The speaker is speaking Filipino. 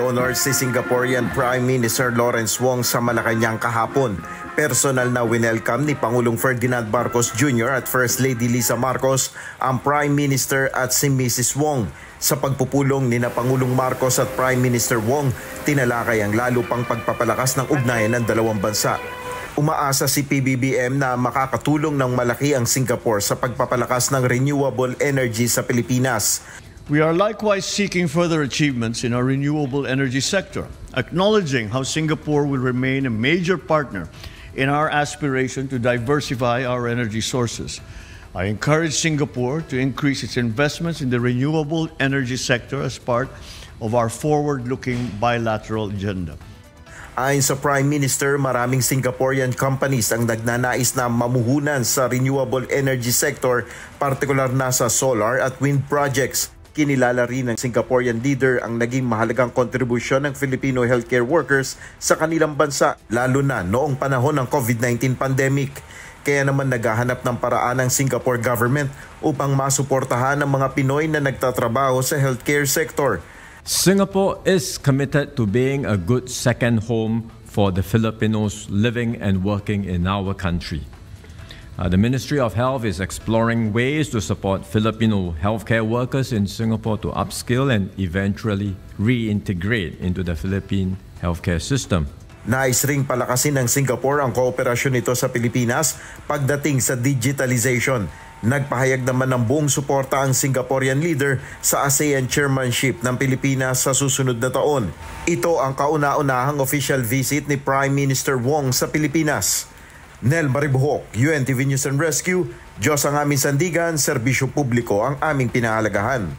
d'Honor si Singaporean Prime Minister Lawrence Wong sa Malacanang kahapon. Personal na winelcome ni Pangulong Ferdinand Marcos Jr. at First Lady Lisa Marcos ang Prime Minister at si Mrs. Wong. Sa pagpupulong ni Pangulong Marcos at Prime Minister Wong, tinalakay ang lalo pang pagpapalakas ng ugnayan ng dalawang bansa. Umaasa si PBBM na makakatulong ng malaki ang Singapore sa pagpapalakas ng renewable energy sa Pilipinas. We are likewise seeking further achievements in our renewable energy sector, acknowledging how Singapore will remain a major partner in our aspiration to diversify our energy sources. I encourage Singapore to increase its investments in the renewable energy sector as part of our forward-looking bilateral agenda. Ayon sa Prime Minister, maraming Singaporean companies ang nagnanais na mamuhunan sa renewable energy sector, partikular na sa solar at wind projects. Kinilala rin ng Singaporean leader ang naging mahalagang kontribusyon ng Filipino healthcare workers sa kanilang bansa, lalo na noong panahon ng COVID-19 pandemic. Kaya naman naghahanap ng paraan ng Singapore government upang masuportahan ang mga Pinoy na nagtatrabaho sa healthcare sector. Singapore is committed to being a good second home for the Filipinos living and working in our country. The Ministry of Health is exploring ways to support Filipino healthcare workers in Singapore to upskill and eventually reintegrate into the Philippine healthcare system. Nais ring palakasin ng Singapore ang kooperasyon nito sa Pilipinas pagdating sa digitalization. Nagpahayag naman ng buong suporta ang Singaporean leader sa ASEAN chairmanship ng Pilipinas sa susunod na taon. Ito ang kauna-unahang official visit ni Prime Minister Wong sa Pilipinas. Nel Maribuhok, UNTV News and Rescue, Diyos ang aming sandigan, serbisyo publiko ang aming pinahalagahan.